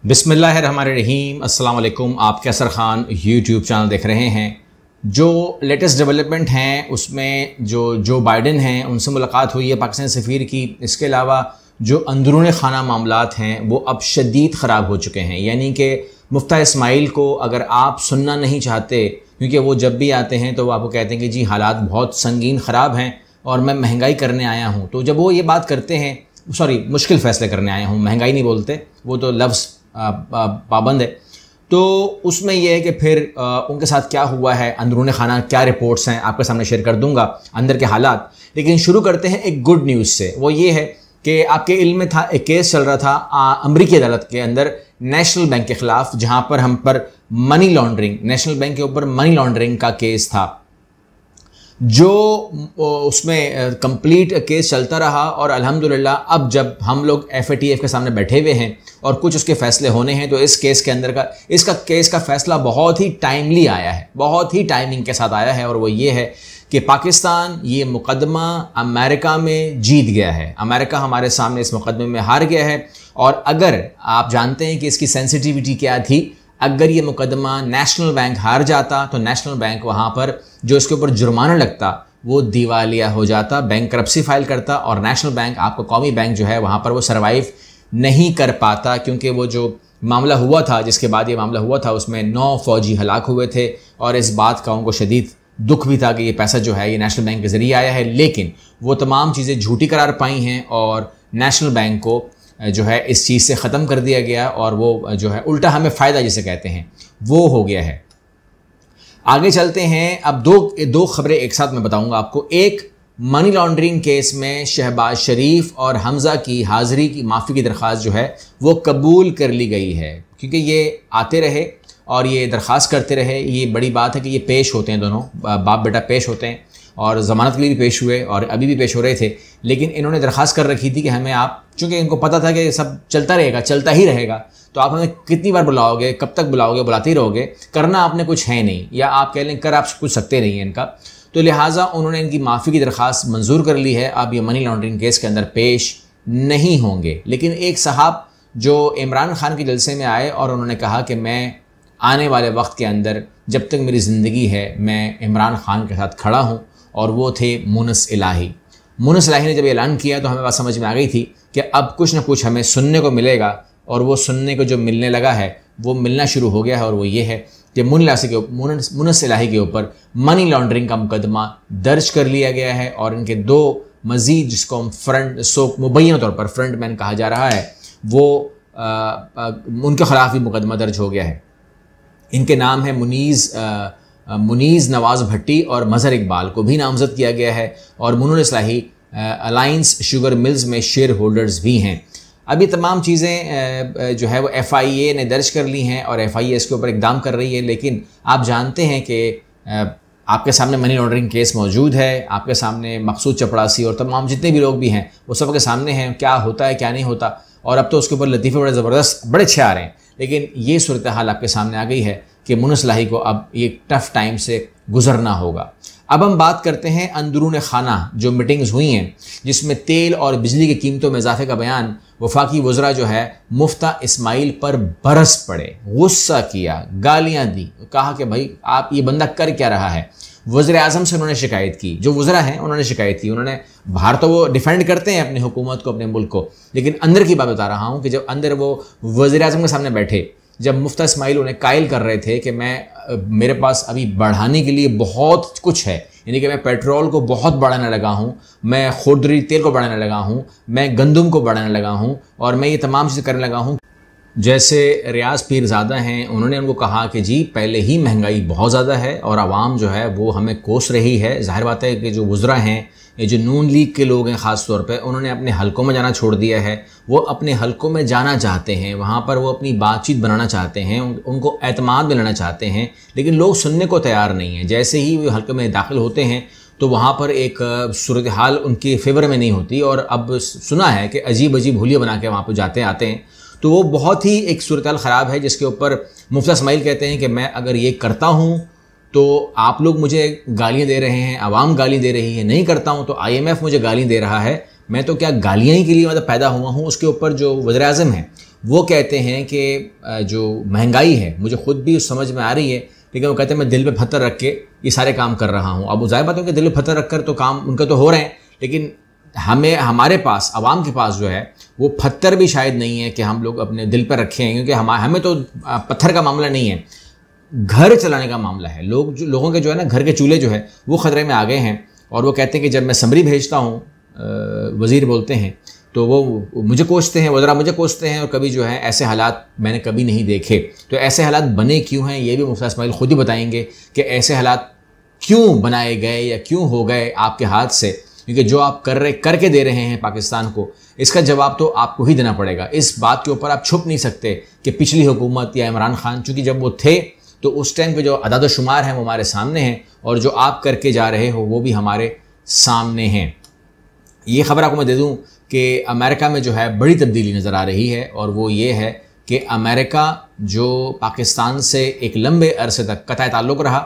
बिस्मिल्लाहिर्रहमानिर्रहीम। अस्सलाम वालेकुम। आप कैसर खान यूट्यूब चैनल देख रहे हैं। जो लेटेस्ट डेवलपमेंट हैं उसमें जो बाइडन हैं उनसे मुलाकात हुई है पाकिस्तान सफ़ीर की। इसके अलावा जो अंदरून खाना मामलात हैं वो अब शदीद ख़राब हो चुके हैं। यानी कि मुफ्ता इस्माइल को अगर आप सुनना नहीं चाहते, क्योंकि वो जब भी आते हैं तो वो आपको कहते हैं कि जी हालात बहुत संगीन ख़राब हैं और मैं महंगाई करने आया हूँ। तो जब वो ये बात करते हैं, सॉरी मुश्किल फ़ैसले करने आया हूँ, महंगाई नहीं बोलते, वो तो लफ्ज़ पाबंद है। तो उसमें यह है कि फिर उनके साथ क्या हुआ है, अंदरून खाना क्या रिपोर्ट्स हैं, आपके सामने शेयर कर दूंगा अंदर के हालात। लेकिन शुरू करते हैं एक गुड न्यूज़ से। वो ये है कि आपके इल्म में था, एक केस चल रहा था अमरीकी अदालत के अंदर नेशनल बैंक के ख़िलाफ़, जहाँ पर हम पर मनी लॉन्ड्रिंग, नेशनल बैंक के ऊपर मनी लॉन्ड्रिंग का केस था। जो उसमें कंप्लीट केस चलता रहा और अल्हम्दुलिल्लाह अब जब हम लोग FATF के सामने बैठे हुए हैं और कुछ उसके फ़ैसले होने हैं, तो इस केस के अंदर का इसका केस का फ़ैसला बहुत ही टाइमली आया है, बहुत ही टाइमिंग के साथ आया है। और वो ये है कि पाकिस्तान ये मुकदमा अमेरिका में जीत गया है। अमेरिका हमारे सामने इस मुकदमे में हार गया है। और अगर आप जानते हैं कि इसकी सेंसिटिविटी क्या थी, अगर ये मुकदमा नेशनल बैंक हार जाता तो नेशनल बैंक वहाँ पर जो इसके ऊपर जुर्माना लगता वो दिवालिया हो जाता, बैंकरप्सी फाइल करता, और नेशनल बैंक, आपका कौमी बैंक जो है, वहाँ पर वो सर्वाइव नहीं कर पाता। क्योंकि वो जो मामला हुआ था, जिसके बाद ये मामला हुआ था, उसमें 9 फ़ौजी हलाक हुए थे और इस बात का उनको शदीद दुख भी था कि ये पैसा जो है ये नेशनल बैंक के ज़रिए आया है। लेकिन वो तमाम चीज़ें झूठी करार पाई हैं और नेशनल बैंक को जो है इस चीज़ से ख़त्म कर दिया गया और वो जो है उल्टा हमें फ़ायदा जिसे कहते हैं वो हो गया है। आगे चलते हैं। अब दो खबरें एक साथ मैं बताऊंगा आपको। एक, मनी लॉन्ड्रिंग केस में शहबाज शरीफ और हमज़ा की हाज़िरी की माफ़ी की दरख्वास्त जो है वो कबूल कर ली गई है। क्योंकि ये आते रहे और ये दरख्वास्त करते रहे, ये बड़ी बात है कि ये पेश होते हैं, दोनों बाप बेटा पेश होते हैं और ज़मानत के लिए भी पेश हुए और अभी भी पेश हो रहे थे। लेकिन इन्होंने दरख्वास्त कर रखी थी कि हमें आप, चूँकि इनको पता था कि सब चलता रहेगा, चलता ही रहेगा, तो आप हमें कितनी बार बुलाओगे, कब तक बुलाओगे, बुलाते ही रहोगे, करना आपने कुछ है नहीं, या आप कह लें कर आप कुछ सकते नहीं हैं इनका। तो लिहाजा उन्होंने इनकी माफ़ी की दरख्वास्त मंजूर कर ली है। अब ये मनी लॉन्ड्रिंग केस के अंदर पेश नहीं होंगे। लेकिन एक साहब जो इमरान खान के जलसे में आए और उन्होंने कहा कि मैं आने वाले वक्त के अंदर, जब तक मेरी ज़िंदगी है, मैं इमरान खान के साथ खड़ा हूँ, और वो थे मुनस इलाही। मुनस इलाही ने जब ऐलान किया तो हमें बात समझ में आ गई थी कि अब कुछ ना कुछ हमें सुनने को मिलेगा, और वो सुनने को जो मिलने लगा है वो मिलना शुरू हो गया है। और वो ये है कि मुनस इलाही के ऊपर मनी लॉन्ड्रिंग का मुकदमा दर्ज कर लिया गया है और इनके 2 मज़ीद, जिसको हम मुबैना तौर पर फ्रंट मैन कहा जा रहा है, वो उनके ख़िलाफ़ भी मुकदमा दर्ज हो गया है। इनके नाम है मुनीज़ नवाज़ भट्टी और मज़हर इकबाल को भी नामज़द किया गया है। और मुनस इलाही अलायंस शुगर मिल्स में शेयर होल्डर्स भी हैं। अभी तमाम चीज़ें जो है वो FIA ने दर्ज कर ली हैं और FIA इसके ऊपर इक़दाम कर रही है। लेकिन आप जानते हैं कि आपके सामने मनी लॉन्ड्रिंग केस मौजूद है, आपके सामने मकसूद चपड़ासी और तमाम जितने भी लोग भी हैं वो सब के सामने हैं, क्या होता है क्या नहीं होता। और अब तो उसके ऊपर लतीफ़े बड़े ज़बरदस्त, बड़े अच्छे आ रहे हैं। लेकिन ये सूरत हाल आपके सामने आ गई है कि मुनस इलाही को अब ये टफ़ टाइम से गुज़रना होगा। अब हम बात करते हैं अंदरून खाना जो मीटिंग्स हुई हैं, जिसमें तेल और बिजली की कीमतों में इजाफे का बयान वफाकी वज़रा जो है मुफ्ता इस्माइल पर बरस पड़े, गुस्सा किया, गालियाँ दी, कहा कि भाई आप ये बंदा कर क्या रहा है। वज़ीर आज़म से उन्होंने शिकायत की, जो वज़रा हैं उन्होंने शिकायत की। उन्होंने बाहर तो वो डिफेंड करते हैं अपनी हुकूमत को, अपने मुल्क को, लेकिन अंदर की बात बता रहा हूँ कि जब अंदर वो वज़ीर आज़म के सामने बैठे, जब मुफ्ता इस्माइल उन्हें कायल कर रहे थे कि मेरे पास अभी बढ़ाने के लिए बहुत कुछ है, यानी कि मैं पेट्रोल को बहुत बढ़ाने लगा हूँ, मैं खुदरी तेल को बढ़ाने लगा हूँ, मैं गंदम को बढ़ाने लगा हूँ, और मैं ये तमाम चीज़ें करने लगा हूँ। जैसे रियाज पीरज़ादा हैं, उन्होंने उनको कहा कि जी पहले ही महंगाई बहुत ज़्यादा है और आवाम जो है वो हमें कोस रही है। ज़ाहिर बात है कि जो वज़रा हैं, ये जो नून लीग के लोग हैं ख़ास तौर पे, उन्होंने अपने हलकों में जाना छोड़ दिया है। वो अपने हलकों में जाना चाहते हैं, वहाँ पर वो अपनी बातचीत बनाना चाहते हैं, उनको एतमाद मिलाना चाहते हैं, लेकिन लोग सुनने को तैयार नहीं हैं। जैसे ही वो हलके में दाखिल होते हैं तो वहाँ पर एक सूरत हाल उनके फेवर में नहीं होती। और अब सुना है कि अजीब अजीब हुलिया बना के वहाँ पर जाते आते हैं, तो वो बहुत ही एक सूरत हाल ख़राब है, जिसके ऊपर मुफ्ता इस्माइल कहते हैं कि मैं अगर ये करता हूँ तो आप लोग मुझे गालियाँ दे रहे हैं, आवाम गाली दे रही है, नहीं करता हूँ तो IMF मुझे गाली दे रहा है, मैं तो क्या गालियाँ ही के लिए मतलब पैदा हुआ हूँ। उसके ऊपर जो वज़ीर आज़म हैं वो कहते हैं कि जो महंगाई है मुझे खुद भी समझ में आ रही है, लेकिन वो कहते हैं मैं दिल पे पत्थर रख के ये सारे काम कर रहा हूँ। अब ज़ाहिर बात है कि दिल पे पत्थर रख कर तो काम उनके तो हो रहे हैं, लेकिन हमारे पास, आवाम के पास जो है वो पत्थर भी शायद नहीं है कि हम लोग अपने दिल पर रखें, क्योंकि हमें तो पत्थर का मामला नहीं है, घर चलाने का मामला है। लोगों के जो है ना घर के चूल्हे जो है वो ख़तरे में आ गए हैं। और वो कहते हैं कि जब मैं समरी भेजता हूँ, वज़ीर बोलते हैं, तो वो मुझे कोसते हैं, वज़रा मुझे कोसते हैं, और कभी जो है ऐसे हालात मैंने कभी नहीं देखे। तो ऐसे हालात बने क्यों हैं ये भी मुफ्ती इस्माइल खुद ही बताएंगे कि ऐसे हालात क्यों बनाए गए या क्यों हो गए आपके हाथ से, क्योंकि जो आप करके दे रहे हैं पाकिस्तान को, इसका जवाब तो आपको ही देना पड़ेगा। इस बात के ऊपर आप छुप नहीं सकते कि पिछली हुकूमत या इमरान खान, चूँकि जब वो थे तो उस टाइम पे जो अदाद शुमार हैं वो हमारे सामने हैं, और जो आप करके जा रहे हो वो भी हमारे सामने हैं। ये ख़बर आपको मैं दे दूँ कि अमेरिका में जो है बड़ी तब्दीली नज़र आ रही है, और वो ये है कि अमेरिका जो पाकिस्तान से एक लंबे अरसे तक कतई ताल्लुक़ रहा,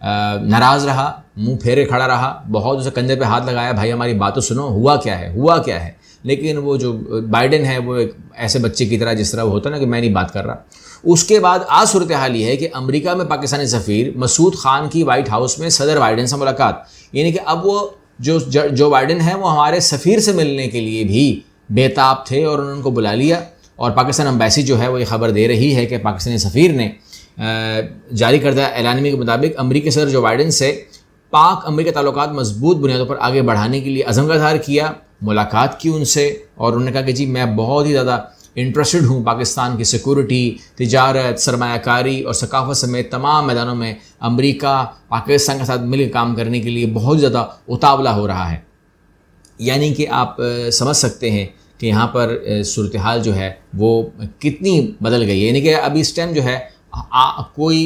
नाराज़ रहा, मुंह फेरे खड़ा रहा, बहुत उसे कंधे पे हाथ लगाया, भाई हमारी बात तो सुनो, हुआ क्या है। लेकिन वो जो बाइडेन है वो एक ऐसे बच्चे की तरह, जिस तरह वो होता है ना कि मैं नहीं बात कर रहा। उसके बाद आज सूरत हाल ये है कि अमेरिका में पाकिस्तानी सफ़ीर मसूद खान की वाइट हाउस में सदर बाइडेन से मुलाकात, यानी कि अब वो जो बाइडेन है वो हमारे सफ़ीर से मिलने के लिए भी बेताब थे, और उन्होंने उनको बुला लिया। और पाकिस्तान एम्बेसी जो है वो ये ख़बर दे रही है कि पाकिस्तानी सफ़ीर ने जारी करदा एलानमे के मुताबिक अमरीकी सदर जो बाइडेन से पाक अमरीकी ताल्लुकात मजबूत बुनियादों पर आगे बढ़ाने के लिए अज़म का इज़हार किया, मुलाकात की उनसे, और उन्होंने कहा कि जी मैं बहुत ही ज़्यादा इंटरेस्टेड हूँ पाकिस्तान की सिक्योरिटी, तिजारत, सरमायाकारी और सकाफत समेत तमाम मैदानों में अमरीका पाकिस्तान के साथ मिलकर काम करने के लिए बहुत ज़्यादा उतावला हो रहा है। यानी कि आप समझ सकते हैं कि यहाँ पर सूरत हाल जो है वो कितनी बदल गई है। यानी कि अभी इस टाइम जो है कोई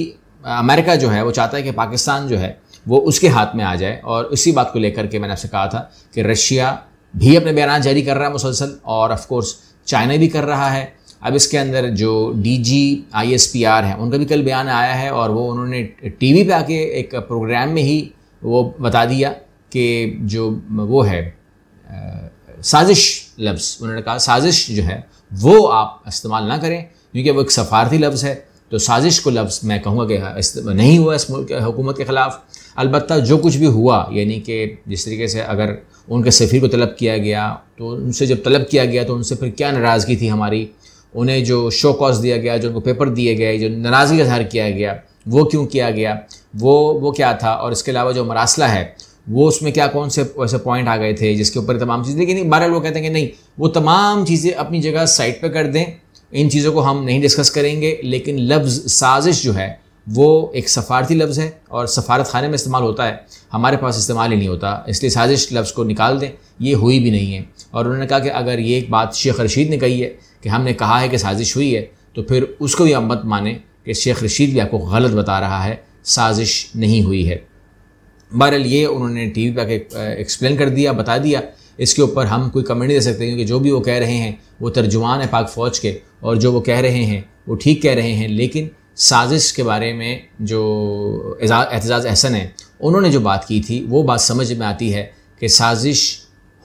अमेरिका जो है वो चाहता है कि पाकिस्तान जो है वो उसके हाथ में आ जाए, और इसी बात को लेकर के मैंने आपसे कहा था कि रशिया भी अपने बयान जारी कर रहा है मुसलसल, और ऑफ कोर्स चाइना भी कर रहा है। अब इसके अंदर जो DGISPR है उनका भी कल बयान आया है, और वो उन्होंने टीवी पे आके एक प्रोग्राम में ही वो बता दिया कि जो वो है साजिश लफ्ज़, उन्होंने कहा साजिश जो है वो आप इस्तेमाल ना करें, क्योंकि वो एक सफारती लफ्ज़ है। तो साजिश को लफ्ज़ मैं कहूँगा कि नहीं हुआ इस मुल्क हुकूमत के ख़िलाफ़। अलबत्ता जो कुछ भी हुआ, यानी कि जिस तरीके से अगर उनके सफ़ीर को तलब किया गया, तो उनसे जब तलब किया गया तो उनसे फिर क्या नाराज़गी थी हमारी, उन्हें जो शो कॉज दिया गया, जो उनको पेपर दिए गए, जो नाराज़गी का इज़हार किया गया, वो क्यों किया गया, वो क्या था, और इसके अलावा जो मरासला है वो उसमें क्या कौन से वैसे पॉइंट आ गए थे जिसके ऊपर तमाम चीज़ें। लेकिन बहरहाल वो कहते हैं कि नहीं, वो तमाम चीज़ें अपनी जगह साइड पर कर दें, इन चीज़ों को हम नहीं डिस्कस करेंगे। लेकिन लफ्ज़ साजिश जो है वो एक सफारती लफ्ज़ है, और सफारत खाने में इस्तेमाल होता है, हमारे पास इस्तेमाल ही नहीं होता, इसलिए साजिश लफ्ज़ को निकाल दें, ये हुई भी नहीं है। और उन्होंने कहा कि अगर ये एक बात शेख रशीद ने कही है कि हमने कहा है कि साजिश हुई है, तो फिर उसको भी आप मत माने कि शेख रशीद भी आपको गलत बता रहा है, साजिश नहीं हुई है। बहरहाल ये उन्होंने टीवी पे आके एक्सप्लेन कर दिया, बता दिया। इसके ऊपर हम कोई कमेंट नहीं दे सकते, क्योंकि जो भी वो कह रहे हैं वो तर्जुमान है पाक फ़ौज के, और जो वो कह रहे हैं वो ठीक कह रहे हैं। लेकिन साजिश के बारे में जो एतजाज़ अहसन है उन्होंने जो बात की थी, वो बात समझ में आती है कि साजिश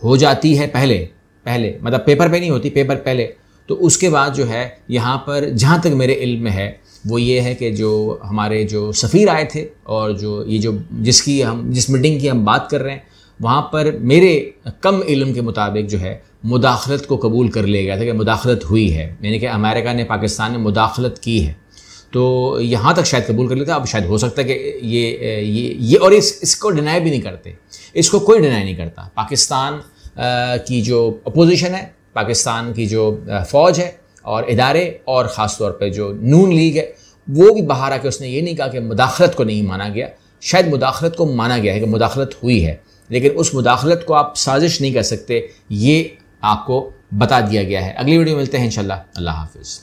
हो जाती है पहले मतलब पेपर पे नहीं होती, पेपर पहले, तो उसके बाद जो है यहाँ पर जहाँ तक मेरे इल्म में है वो ये है कि जो हमारे जो सफ़ीर आए थे, और जो ये जो जिस मीटिंग की हम बात कर रहे हैं, वहाँ पर मेरे कम इल्म के मुताबिक जो है मुदाखलत को कबूल कर लिया गया था कि मुदाखलत हुई है, यानी कि अमेरिका ने पाकिस्तान में मुदाखलत की है। तो यहाँ तक शायद कबूल कर लेता। अब शायद हो सकता है कि ये और इसको डिनाई भी नहीं करते, इसको कोई डिनाई नहीं करता। पाकिस्तान की जो अपोजिशन है, पाकिस्तान की जो फ़ौज है और इदारे, और ख़ास तौर पे जो नून लीग है, वो भी बाहर आके उसने ये नहीं कहा कि मुदाखलत को नहीं माना गया। शायद मुदाखलत को माना गया है कि मुदाखलत हुई है, लेकिन उस मुदाखलत को आप साजिश नहीं कर सकते, ये आपको बता दिया गया है। अगली वीडियो मिलते हैं इंशाल्लाह। अल्लाह हाफ़िज़।